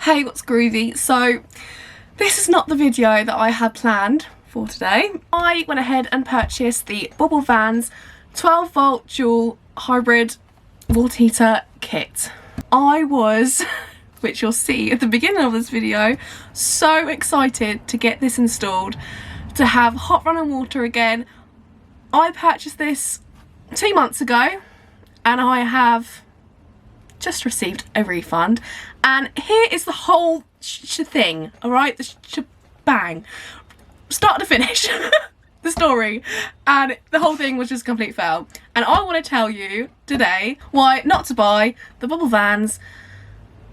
Hey, what's groovy? So this is not the video that I had planned for today. I went ahead and purchased the Bobil Vans 12 volt dual hybrid water heater kit. I was, which you'll see at the beginning of this video, so excited to get this installed, to have hot running water again. I purchased this 2 months ago and I have just received a refund, and here is the whole thing, alright, the shebang, start to finish, the story, and the whole thing was just a complete fail. And I want to tell you today why not to buy the Bobil Vans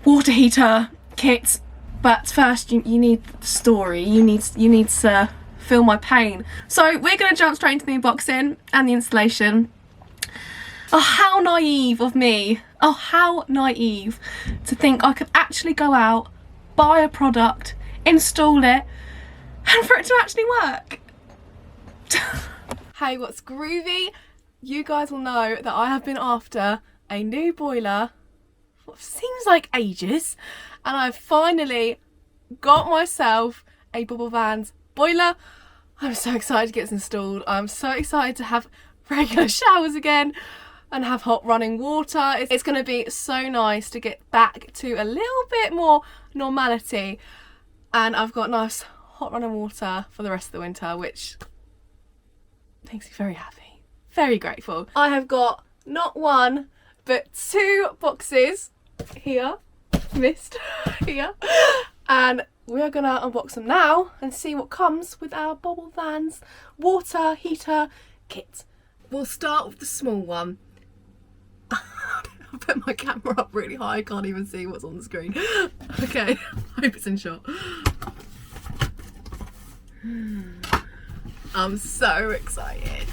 water heater kit. But first you need the story, you need to feel my pain. So we're going to jump straight into the unboxing and the installation. Oh, how naive of me. Oh, how naive to think I could actually go out, buy a product, install it, and for it to actually work. Hey, what's groovy? You guys will know that I have been after a new boiler for what seems like ages, and I've finally got myself a Bobil Vans boiler. I'm so excited to get this installed. I'm so excited to have regular showers again and have hot running water. It's going to be so nice to get back to a little bit more normality, and I've got nice hot running water for the rest of the winter, which makes me very happy, very grateful. I have got not one but 2 boxes here, missed here, and we are gonna unbox them now and see what comes with our Bobil Vans water heater kit. We'll start with the small one. I put my camera up really high, I can't even see what's on the screen. Okay, I hope it's in shot. I'm so excited.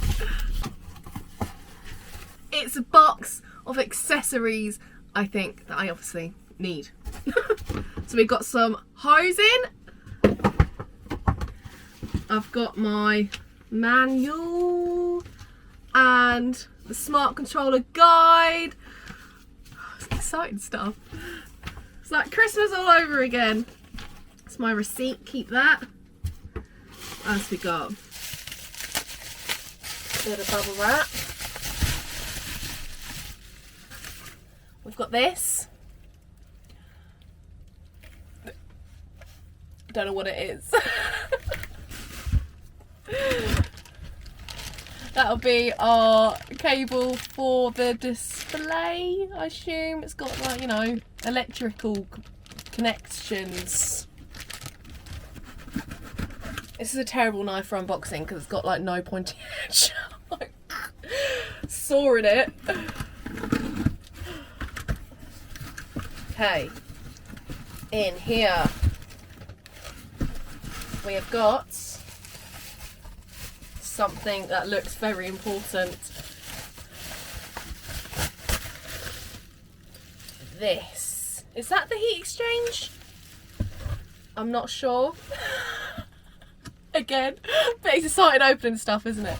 It's a box of accessories, I think, that I obviously need. So we've got some hosing. I've got my manual and the smart controller guide. It's exciting stuff. It's like Christmas all over again. It's my receipt, keep that. What else we got? Bit of bubble wrap. We've got this. I don't know what it is. That'll be our cable for the display, I assume. It's got, like, you know, electrical connections. This is a terrible knife for unboxing because it's got like no pointy edge. Like, sawing it. Okay, in here we have got something that looks very important. This. Is that the heat exchange? I'm not sure. Again, but it's exciting opening stuff, isn't it?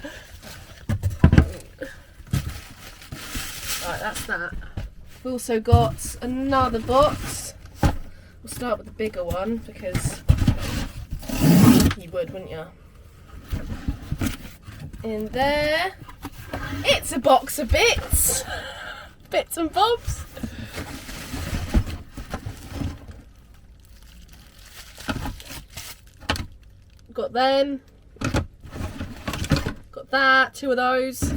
Right, that's that. We've also got another box. We'll start with the bigger one because you would, wouldn't you? In there, it's a box of bits. Bits and bobs. Got them. Got that, 2 of those.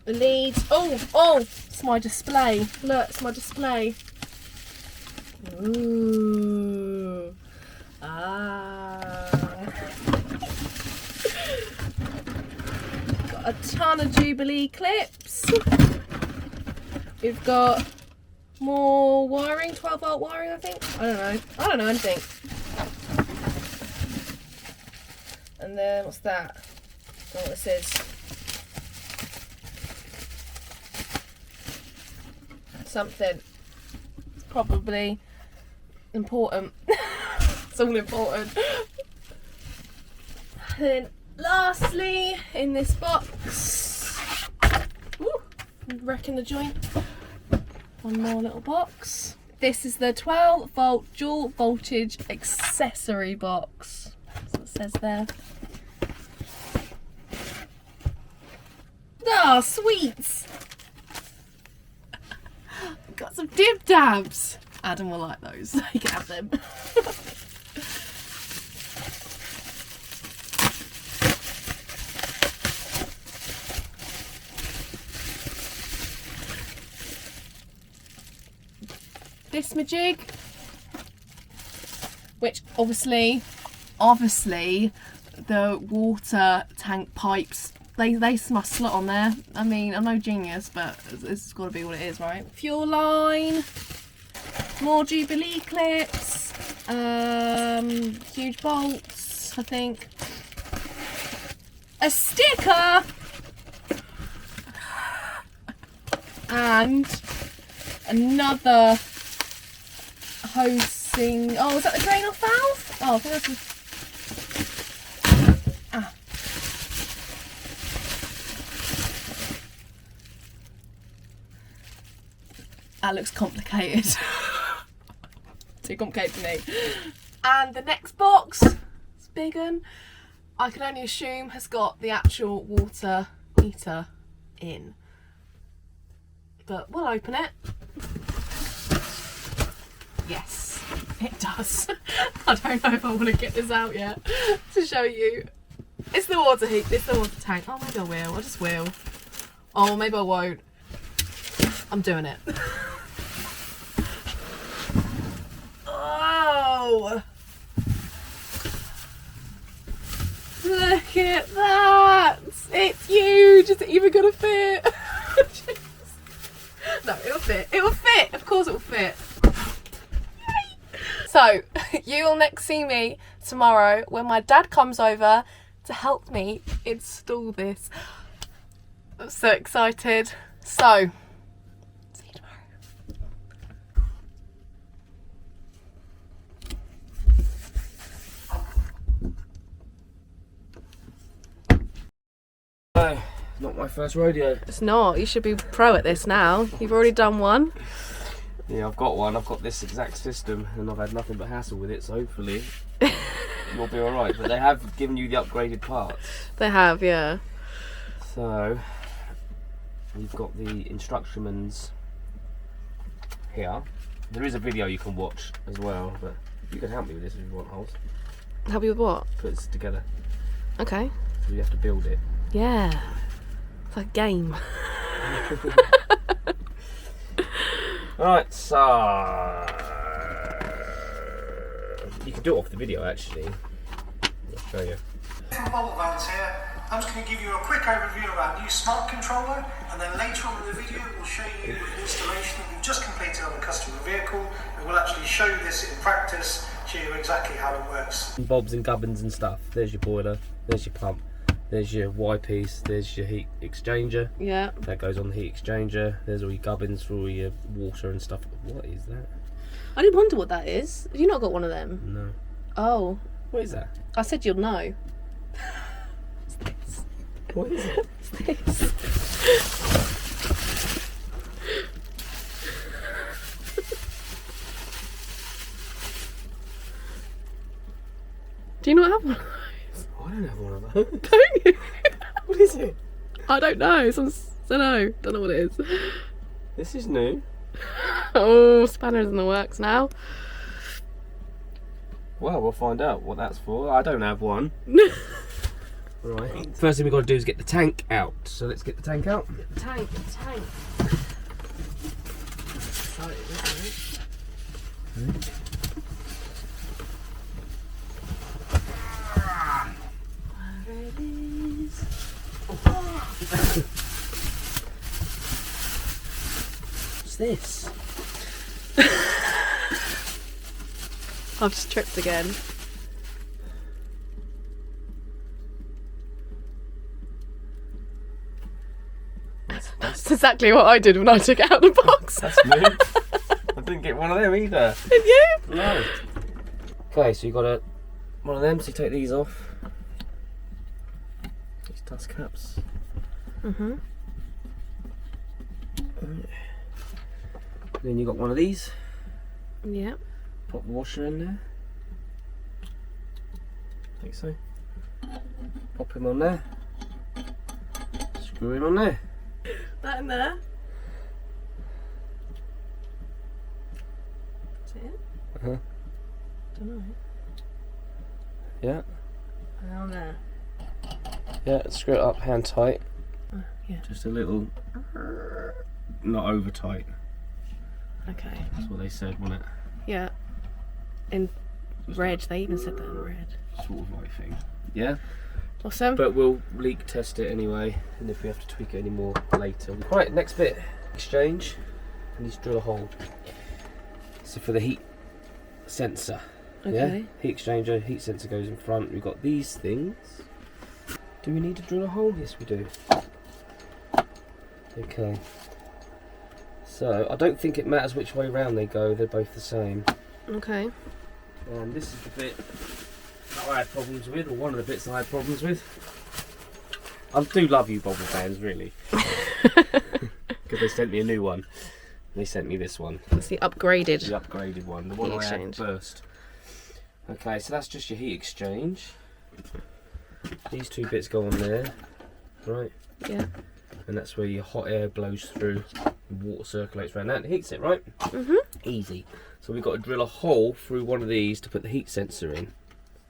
The leads. Oh, it's my display. Look, it's my display. Ooh. Ah. Got a ton of Jubilee clips. We've got more wiring, 12 volt wiring, I think. I don't know anything. And then what's that? I don't know what this is. Something. It's probably important. It's all important. And then lastly, in this box, wrecking the joint. one more little box. This is the 12 volt dual voltage accessory box. That's what it says there. Oh, sweets! Got some dib dabs. Adam will like those. You can have them. This majig, which obviously the water tank pipes, they must slot on there. I mean, I'm no genius, but it's got to be what it is, right? Fuel line, more Jubilee clips, huge bolts, I think, a sticker, and another hosing. Oh, is that the drain off valve? Oh, I think that's that looks complicated. Too complicated for me. And the next box, it's big one. I can only assume has got the actual water meter in. But we'll open it. Yes, it does. I don't know if I want to get this out yet to show you. It's the water heat, it's the water tank. Oh, maybe I will, I just will. Oh, maybe I won't. I'm doing it. Oh! Look at that! It's huge! Is it even gonna fit? No, it'll fit. It will fit! Of course it will fit. So, you will next see me tomorrow when my dad comes over to help me install this. I'm so excited. So, see you tomorrow. No, not my first rodeo. It's not. You should be pro at this now. You've already done one. Yeah, I've got one. I've got this exact system and I've had nothing but hassle with it, so hopefully you'll be alright. But they have given you the upgraded parts. They have, yeah. So, you've got the instructions here. There is a video you can watch as well, but you can help me with this if you want, Holes. Help you with what? Put this together. Okay. So you have to build it. Yeah. It's like a game. Right, so you can do it off the video actually. I'll show you. From Bobil Vans here. I'm just going to give you a quick overview of our new smart controller, and then later on in the video we'll show you an installation that we've just completed on a customer vehicle, and we'll actually show you this in practice, show you exactly how it works. Bobs and gubbins and stuff. There's your boiler, there's your pump, there's your Y piece, there's your heat exchanger. Yeah. That goes on the heat exchanger. There's all your gubbins for all your water and stuff. What is that? I did wonder what that is. Have you not got one of them? No. Oh. What is that? I said you'll know. It's this. What is it? It's this. Do you not have one of those? I don't have one of those. Don't you? What is it? I don't know. Don't know what it is. This is new. Oh, spanner's in the works now. Well, we'll find out what that's for. I don't have one. Right. First thing we've got to do is get the tank out. So let's get the tank out. Tank. Excited, isn't it? There it is. What's this? I've just tripped again. That's exactly what I did when I took it out of the box. That's new. I didn't get one of them either. Did you? No. Okay, so you got one of them, so you take these off. These dust caps. Then you got one of these. Yeah. Pop the washer in there. I think so. Pop him on there. Screw him on there. That in there. Is it? Uh-huh. Don't know. Yeah. Down there. Yeah, screw it up hand tight. Yeah. Just a little, not over tight. Okay. That's what they said, wasn't it? Yeah. In red, they even said that in red. Sort of like thing. Yeah. Awesome. But we'll leak test it anyway, and if we have to tweak it anymore later. Right, next bit. Exchange. I need to drill a hole. So for the heat sensor. Okay. Yeah? Heat exchanger, heat sensor goes in front. We've got these things. Do we need to drill a hole? Yes, we do. Okay. So I don't think it matters which way round they go. They're both the same. Okay. And this is the bit that I had problems with, or one of the bits I had problems with. I do love you, Bobil Vans, really. Because they sent me a new one. They sent me this one. It's the upgraded. The upgraded one. The one I had exchange. first. Okay, so that's just your heat exchange. These two bits go on there. Right? Yeah. And that's where your hot air blows through. Water circulates around that and heats it, right? Mhm. Easy. So we've got to drill a hole through one of these to put the heat sensor in,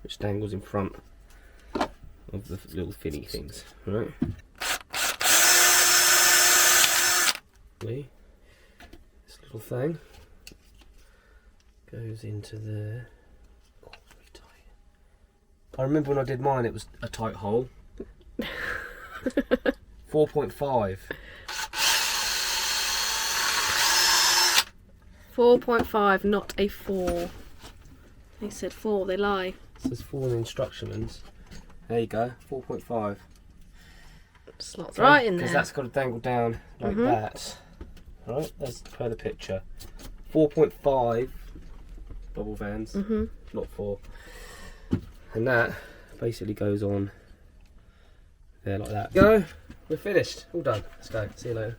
which dangles in front of the little finny things, right? This little thing goes into there. Oh, it's very tight. I remember when I did mine, it was a tight hole. 4.5. 4.5, not a 4. They said 4, they lie. It says 4 in the instructions. There you go, 4.5. Slots right in there. Because that's got to dangle down like that. Right, that's per the picture. 4.5 Bobil Vans, not 4. And that basically goes on there like that. Go, we're finished, all done. Let's go, see you later.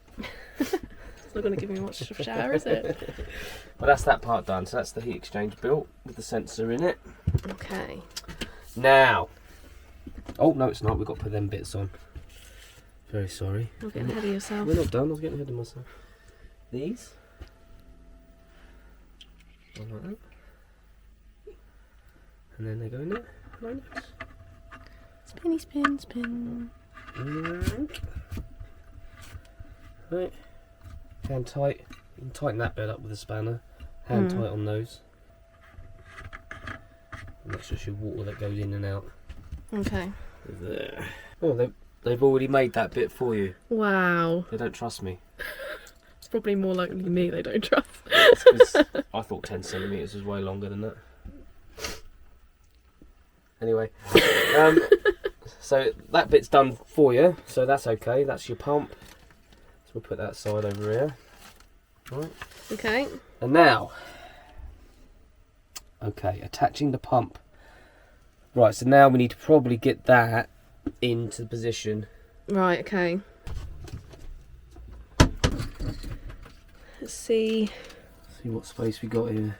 It's not going to give me much of a shower, is it? Well, that's that part done. So that's the heat exchange built with the sensor in it. Okay. Now, oh no, it's not. We've got to put them bits on. Very sorry. You're getting ahead of yourself. We're not done. I was getting ahead of myself. These. One like that. And then they go in there. Like this. Spinny spin, spin. Right. Hand tight. You can tighten that bit up with a spanner. Hand tight on those. And that's just your water that goes in and out. Okay. There. Oh, they've already made that bit for you. Wow. They don't trust me. It's probably more likely me they don't trust. It's 'cause I thought 10 centimetres was way longer than that. Anyway, so that bit's done for you, so that's okay. That's your pump. So we'll put that side over here. Right. Okay. And now, okay, attaching the pump. Right, so now we need to probably get that into position. Right, okay. Let's see. See what space we got here.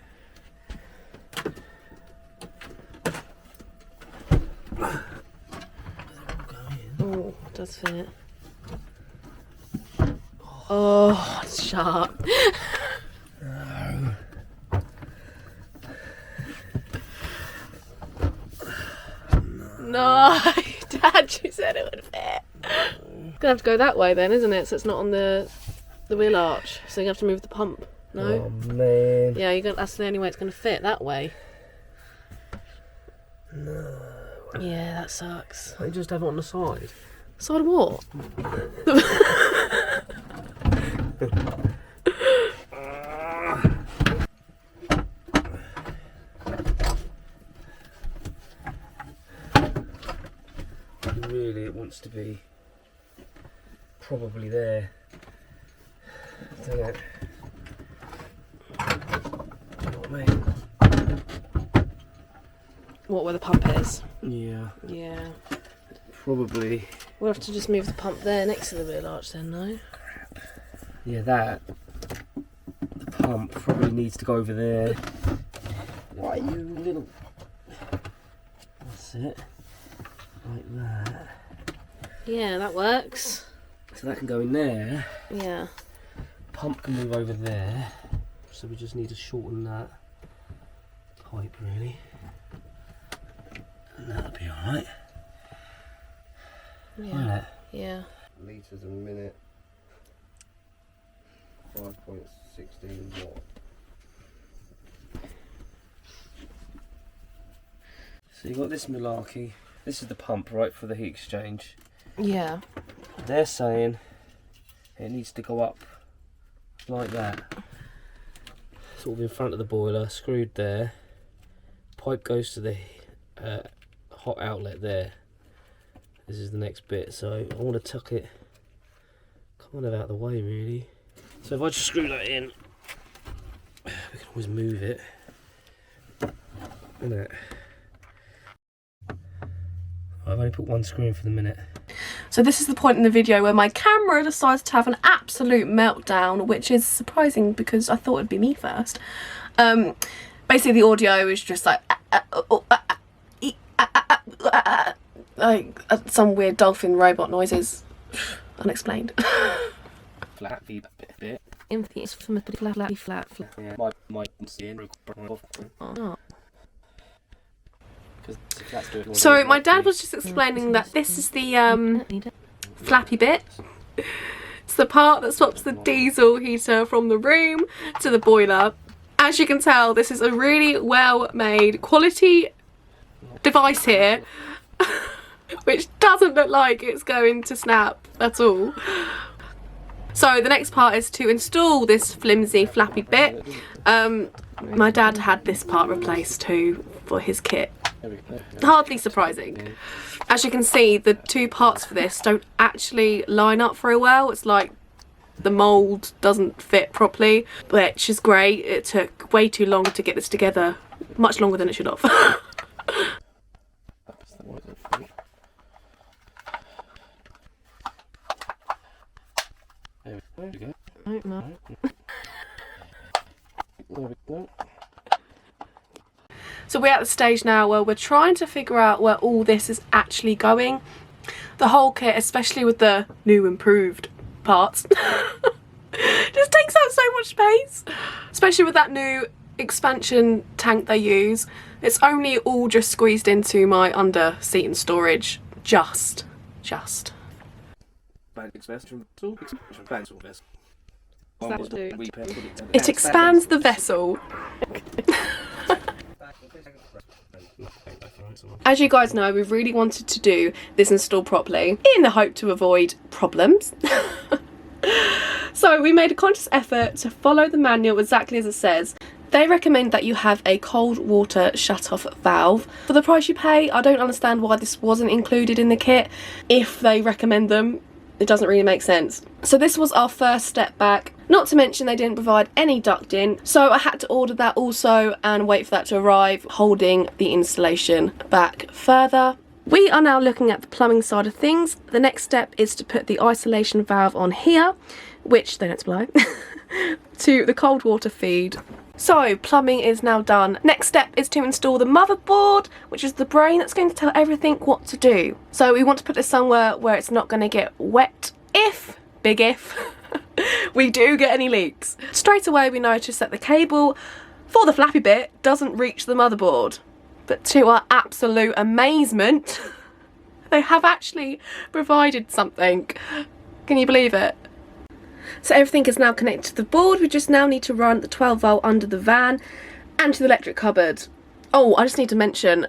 Oh, it does fit. Oh, it's sharp. No, Dad, you said it would fit. It's gonna have to go that way then, isn't it? So it's not on the wheel arch. So you have to move the pump. No. Oh man. Yeah, that's the only way it's gonna fit that way. No. Yeah, that sucks. Can't you just have it on the side? Side of what? Really, it wants to be probably there. Don't it? Do you know what I mean? What, where the pump is? Yeah. Yeah. Probably. We'll have to just move the pump there next to the wheel arch then, no? Yeah, that. The pump probably needs to go over there. Right, you little... That's it. Like that. Yeah, that works. So that can go in there. Yeah. Pump can move over there. So we just need to shorten that pipe really. And that'll be alright. Yeah. Yeah. Litres a minute. 5.16 watt. So you've got this malarkey. This is the pump, right, for the heat exchange. Yeah. They're saying it needs to go up like that. Sort of in front of the boiler, screwed there. Pipe goes to the hot outlet there. This is the next bit, so I want to tuck it kind of out of the way really. So if I just screw that in, we can always move it. Isn't it? I've only put one screw in for the minute. So this is the point in the video where my camera decides to have an absolute meltdown, which is surprising because I thought it'd be me first. Basically the audio is just like some weird dolphin robot noises. Unexplained. Flat bit. It's from a flat. Yeah, my Oh. So my dad was just explaining that this is the flappy bit. It's the part that swaps the diesel heater from the room to the boiler. As you can tell, this is a really well made quality device here, which doesn't look like it's going to snap at all. So the next part is to install this flimsy flappy bit. My dad had this part replaced too for his kit. Hardly surprising. As you can see, the two parts for this don't actually line up very well. It's like the mould doesn't fit properly, which is great. It took way too long to get this together, much longer than it should have. There we go. There we go. So we're at the stage now where we're trying to figure out where all this is actually going. The whole kit, especially with the new improved parts, just takes up so much space. Especially with that new expansion tank they use. It's only all just squeezed into my under seat and storage. Just. It expands the vessel. As you guys know, we've really wanted to do this install properly in the hope to avoid problems. So we made a conscious effort to follow the manual exactly as it says. They recommend that you have a cold water shut-off valve. For the price you pay, I don't understand why this wasn't included in the kit. If they recommend them, it doesn't really make sense. So this was our first step back. Not to mention they didn't provide any ducting, so I had to order that also and wait for that to arrive, holding the installation back further. We are now looking at the plumbing side of things. The next step is to put the isolation valve on here, which they don't supply, to the cold water feed. So plumbing is now done. Next step is to install the motherboard, which is the brain that's going to tell everything what to do. So we want to put this somewhere where it's not going to get wet if, big if, we do get any leaks. Straight away we notice that the cable for the flappy bit doesn't reach the motherboard. But to our absolute amazement, they have actually provided something. Can you believe it? So everything is now connected to the board. We just now need to run the 12 volt under the van and to the electric cupboard. Oh, I just need to mention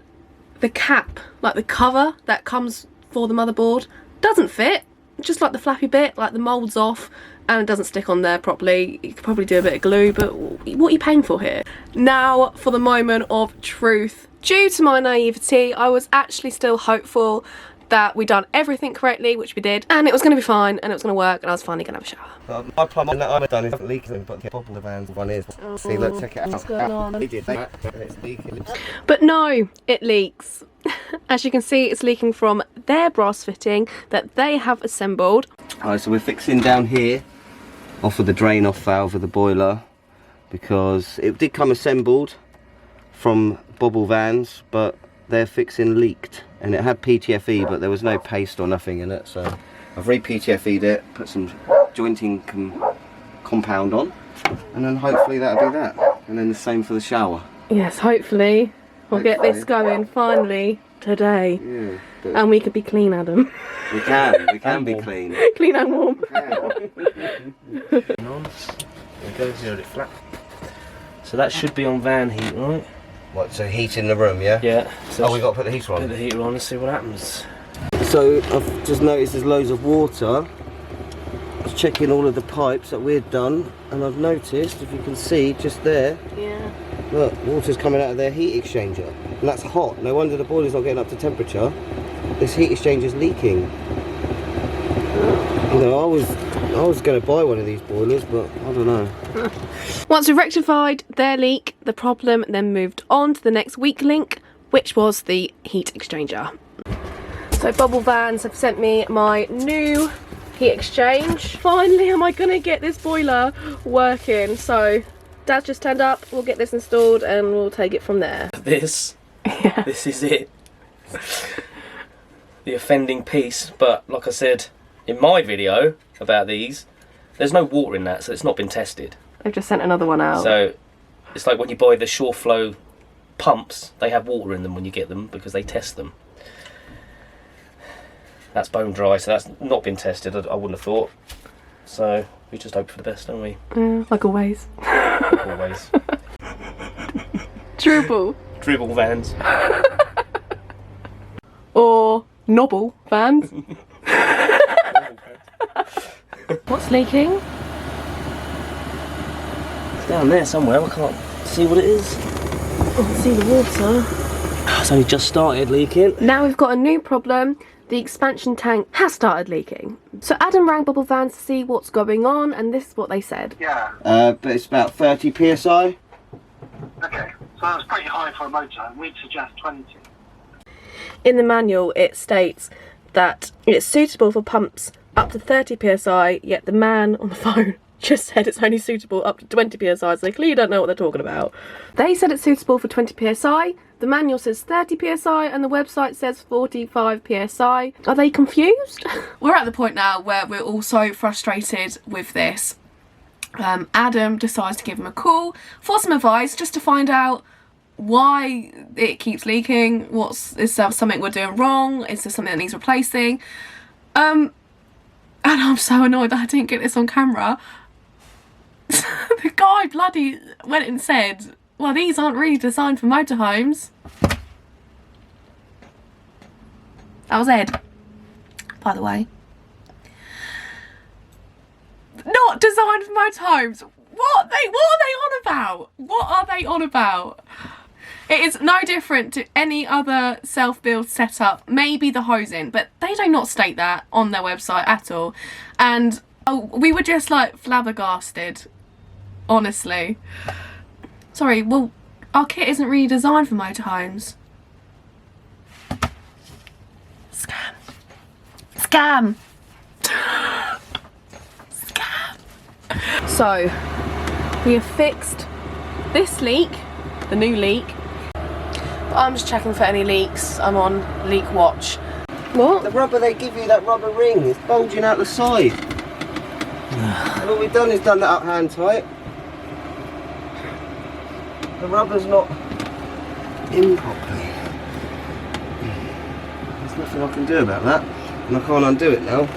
the cap, like the cover that comes for the motherboard, doesn't fit. Just like the flappy bit, like the mould's off and it doesn't stick on there properly. You could probably do a bit of glue, but what are you paying for here? Now for the moment of truth. Due to my naivety, I was actually still hopeful that we done everything correctly, which we did, and it was going to be fine and it was going to work and I was finally going to have a shower. My plumber that I've done is leaking, but the Bobil Vans one is. See, look, check it out. What's going on? It's leaking. But no, it leaks. As you can see, it's leaking from their brass fitting that they have assembled. Alright, so we're fixing down here, off of the drain off valve of the boiler, because it did come assembled from Bobil Vans, but their fixing leaked, and it had PTFE, but there was no paste or nothing in it, so I've re-PTFE'd it, put some jointing compound on, and then hopefully that'll be that. And then the same for the shower. Yes, hopefully we'll get this going finally today. Yeah, and we could be clean, Adam. we can be clean. Clean and warm. There goes the early flat. So that should be on van heat, right? What, so heat in the room, yeah? Yeah. So oh, we got to put the heater on? Put the heater on and see what happens. So I've just noticed there's loads of water. I was checking all of the pipes that we'd done, and I've noticed, if you can see just there, Yeah. look, water's coming out of their heat exchanger, and that's hot. No wonder the boiler's not getting up to temperature. This heat exchanger's leaking. You know, I was going to buy one of these boilers, but I don't know. Once we rectified their leak, the problem then moved on to the next weak link, which was the heat exchanger. So Bobil Vans have sent me my new heat exchange. Finally am I gonna get this boiler working. So Dad's just turned up, we'll get this installed and we'll take it from there. This is it. The offending piece, but like I said in my video about these, there's no water in that, so it's not been tested. They've just sent another one out. So it's like when you buy the Shore Flow pumps, they have water in them when you get them because they test them. That's bone dry, so that's not been tested, I wouldn't have thought. So we just hope for the best, don't we? Yeah, like always. Always. Dribble. Dribble Vans. Or Nobble Vans. What's leaking? It's down there somewhere, I can't see what it is. I can see the water. It's only just started leaking. Now we've got a new problem. The expansion tank has started leaking. So Adam rang Bobil Vans to see what's going on, and this is what they said. Yeah, But it's about 30 psi. okay. So that's pretty high for a motor. We'd suggest 20. In the manual it states that it's suitable for pumps up to 30 psi, yet the man on the phone just said it's only suitable up to 20 psi, so they clearly don't know what they're talking about. They said it's suitable for 20 psi, the manual says 30 psi, and the website says 45 psi. Are they confused? We're at the point now where we're all so frustrated with this. Adam decides to give him a call for some advice, just to find out why it keeps leaking. Is there something we're doing wrong? Is there something that needs replacing? And I'm so annoyed that I didn't get this on camera. The guy bloody went and said, well, these aren't really designed for motorhomes. That was Ed, by the way. Not designed for motorhomes. What are they on about? What are they on about? It is no different to any other self-build setup, maybe the hosing, but they do not state that on their website at all. And we were just like flabbergasted, honestly. Sorry, well, our kit isn't really designed for motorhomes. Scam. Scam. Scam. So, we have fixed this leak, the new leak. I'm just checking for any leaks. I'm on leak watch. What? The rubber they give you, that rubber ring, it's bulging out the side. And all we've done is done that up hand tight. The rubber's not in properly. There's nothing I can do about that. And I can't undo it now.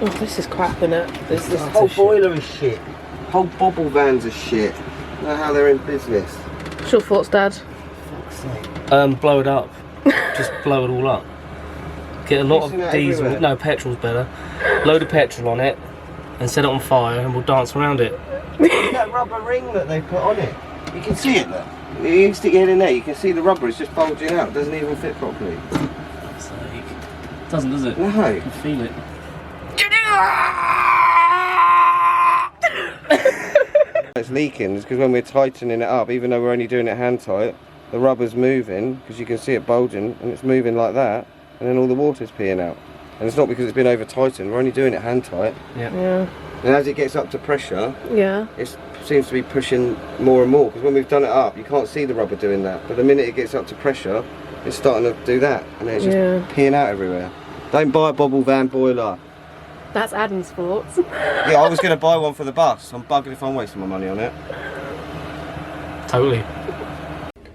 Oh, this is crap, innit? This whole boiler is shit. Whole Bobil Vans is shit. I don't know how they're in business. What's your thoughts, Dad? Fuck's sake. Blow it up. Just blow it all up. Get a lot Isn't of that diesel. everywhere? No, petrol's better. Load of petrol on it and set it on fire, and we'll dance around it. That rubber ring that they put on it. You can see it, look. You stick your head in there, you can see the rubber is just bulging out. It doesn't even fit properly. Fuck's sake. Doesn't, does it? No. You can feel it. It's leaking because when we're tightening it up, even though we're only doing it hand tight, the rubber's moving because you can see it bulging, and it's moving like that, and then all the water's peeing out. And it's not because it's been over tightened, we're only doing it hand tight. Yeah. Yeah. And as it gets up to pressure, Yeah. it seems to be pushing more and more, because when we've done it up you can't see the rubber doing that, but the minute it gets up to pressure it's starting to do that, and then it's just peeing out everywhere. Don't buy a Bobil Van boiler. That's Adam's fault. Yeah, I was going to buy one for the bus. I'm bugging if I'm wasting my money on it. Totally.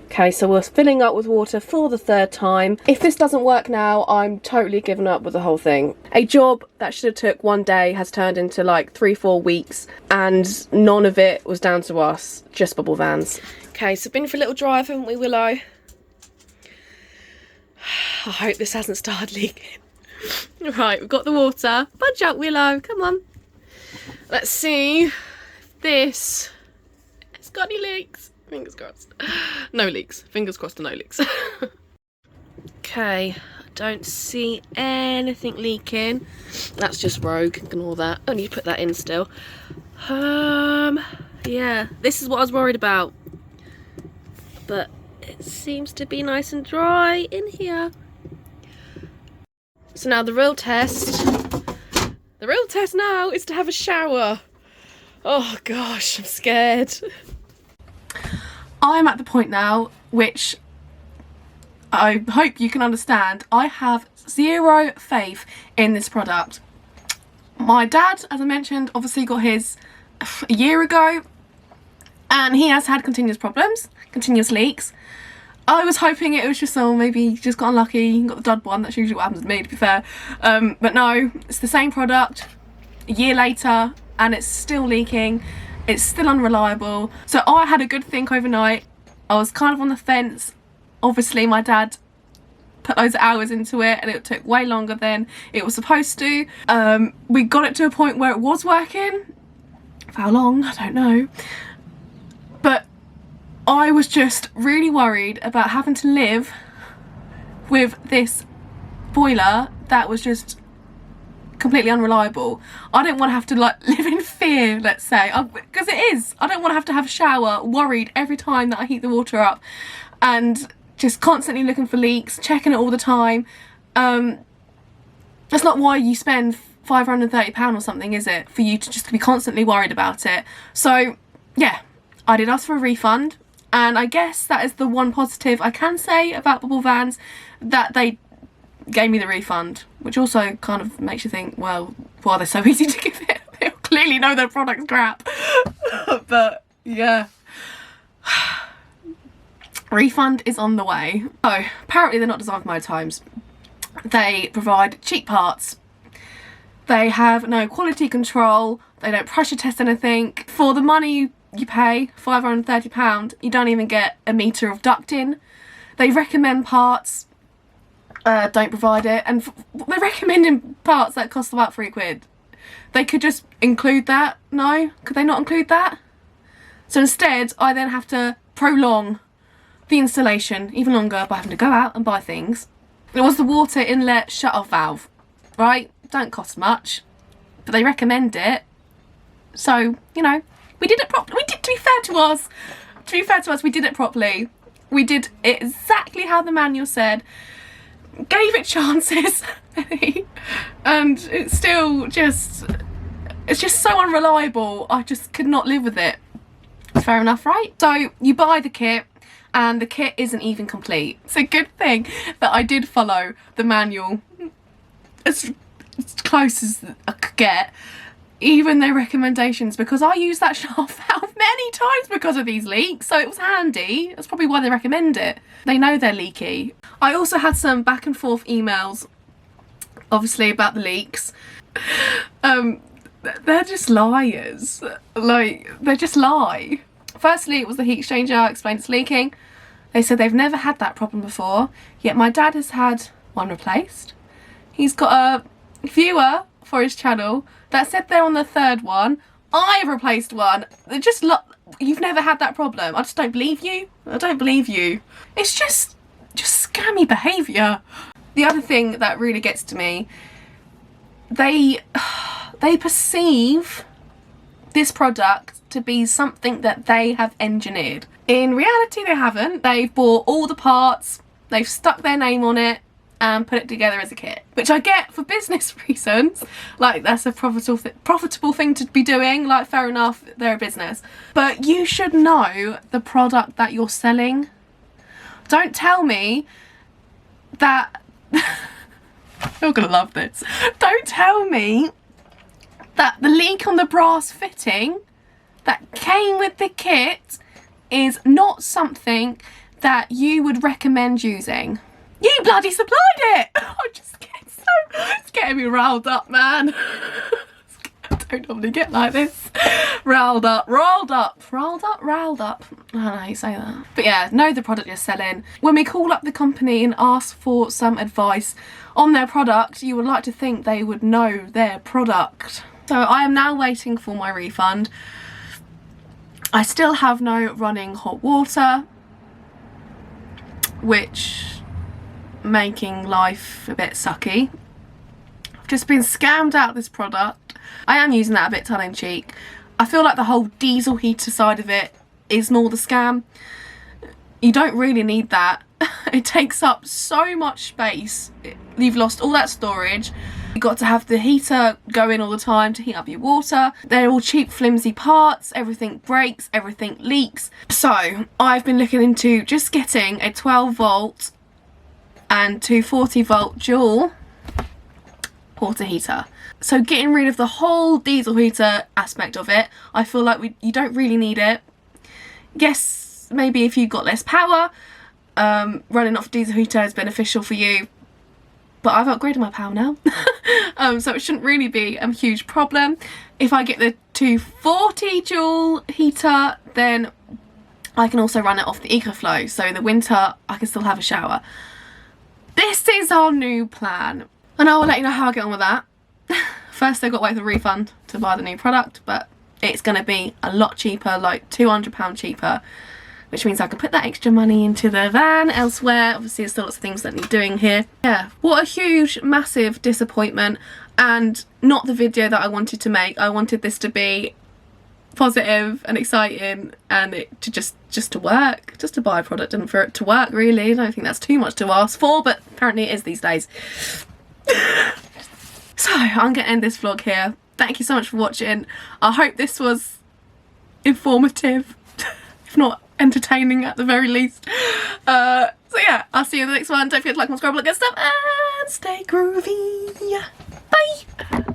Okay, so we're filling up with water for the 3rd time. If this doesn't work now, I'm totally giving up with the whole thing. A job that should have took 1 day has turned into like 3-4 weeks, and none of it was down to us, just Bobil Vans. Okay, so been for a little drive, haven't we, Willow? I hope this hasn't started leaking. Right, we've got the water. Budge up, Willow, come on. Let's see if this has got any leaks. Fingers crossed. No leaks. Fingers crossed to no leaks. Okay, I don't see anything leaking. That's just rogue, ignore that. I need to put that in still. Yeah, this is what I was worried about. But it seems to be nice and dry in here. So now the real test now is to have a shower. Oh gosh, I'm scared. I'm at the point now, which I hope you can understand, I have zero faith in this product. My dad, as I mentioned, obviously got his a year ago, and he has had continuous problems, continuous leaks. I was hoping it was just, maybe he just got unlucky, got the dud one. That's usually what happens with me, to be fair. But no, it's the same product a year later and it's still leaking. It's still unreliable. So I had a good think overnight. I was kind of on the fence. Obviously my dad put loads of hours into it and it took way longer than it was supposed to. We got it to a point where it was working. For how long? I don't know. But I was just really worried about having to live with this boiler that was just completely unreliable. I don't want to have to like live in fear, let's say, because it is. I don't want to have a shower worried every time that I heat the water up and just constantly looking for leaks, checking it all the time. That's not why you spend £530 or something, is it? For you to just be constantly worried about it. So yeah, I did ask for a refund. And I guess that is the one positive I can say about Bobil Vans, that they gave me the refund, which also kind of makes you think, well, why are they so easy to give it? They clearly know their product's crap. But yeah. Refund is on the way. Oh, apparently they're not designed for motor homes. They provide cheap parts. They have no quality control. They don't pressure test anything. For the money you pay, £530, you don't even get a metre of ducting. They recommend parts, don't provide it, and they're recommending parts that cost about £3. They could just include that. No? Could they not include that? So instead, I then have to prolong the installation even longer by having to go out and buy things. It was the water inlet shut-off valve, right? Don't cost much, but they recommend it. So, you know, we did it properly. To be fair to us, we did it properly. We did it exactly how the manual said. Gave it chances. And it's still just, it's just so unreliable. I just could not live with it. Fair enough, right? So you buy the kit and the kit isn't even complete. It's a good thing that I did follow the manual as close as I could get. Even their recommendations, because I used that shut-off valve many times because of these leaks, so it was handy. That's probably why they recommend it. They know they're leaky. I also had some back and forth emails, obviously, about the leaks. They're just liars. Like, they just lie. Firstly, it was the heat exchanger. I explained it's leaking. They said they've never had that problem before, yet my dad has had one replaced. He's got a viewer for his channel that said they're on the 3rd one. I've replaced one. They're just you've never had that problem. I just don't believe you. I don't believe you. It's just scammy behaviour. The other thing that really gets to me, they perceive this product to be something that they have engineered. In reality, they haven't. They've bought all the parts, they've stuck their name on it, and put it together as a kit, which I get for business reasons. Like, that's a profitable thing to be doing. Like, fair enough, they're a business, but you should know the product that you're selling. Don't tell me that you're gonna love this. Don't tell me that the leak on the brass fitting that came with the kit is not something that you would recommend using. You bloody supplied it! I'm just getting so... It's getting me riled up, man. I don't normally get like this. Riled up. I don't know how you say that. But yeah, know the product you're selling. When we call up the company and ask for some advice on their product, you would like to think they would know their product. So I am now waiting for my refund. I still have no running hot water, which making life a bit sucky. I've just been scammed out this product. I am using that a bit tongue-in-cheek. I feel like the whole diesel heater side of it is more the scam. You don't really need that. It takes up so much space. You've lost all that storage. You've got to have the heater going all the time to heat up your water. They're all cheap, flimsy parts. Everything breaks, everything leaks. So I've been looking into just getting a 12 volt and 240 volt dual water heater. So getting rid of the whole diesel heater aspect of it. I feel like you don't really need it. Yes, maybe if you've got less power, running off a diesel heater is beneficial for you. But I've upgraded my power now. So it shouldn't really be a huge problem. If I get the 240 dual heater, then I can also run it off the EcoFlow. So in the winter, I can still have a shower. This is our new plan. And I will let you know how I get on with that. First, I've got to wait for the refund to buy the new product, but it's going to be a lot cheaper, like £200 cheaper, which means I can put that extra money into the van elsewhere. Obviously, there's still lots of things that need doing here. Yeah, what a huge, massive disappointment, and not the video that I wanted to make. I wanted this to be positive and exciting, and it to just to work, just to buy a product and for it to work, really. I don't think that's too much to ask for, but apparently it is these days. So I'm gonna end this vlog here. Thank you so much for watching. I hope this was informative, if not entertaining at the very least. So yeah, I'll see you in the next one. Don't forget to like, subscribe, all that good stuff, and stay groovy. Bye.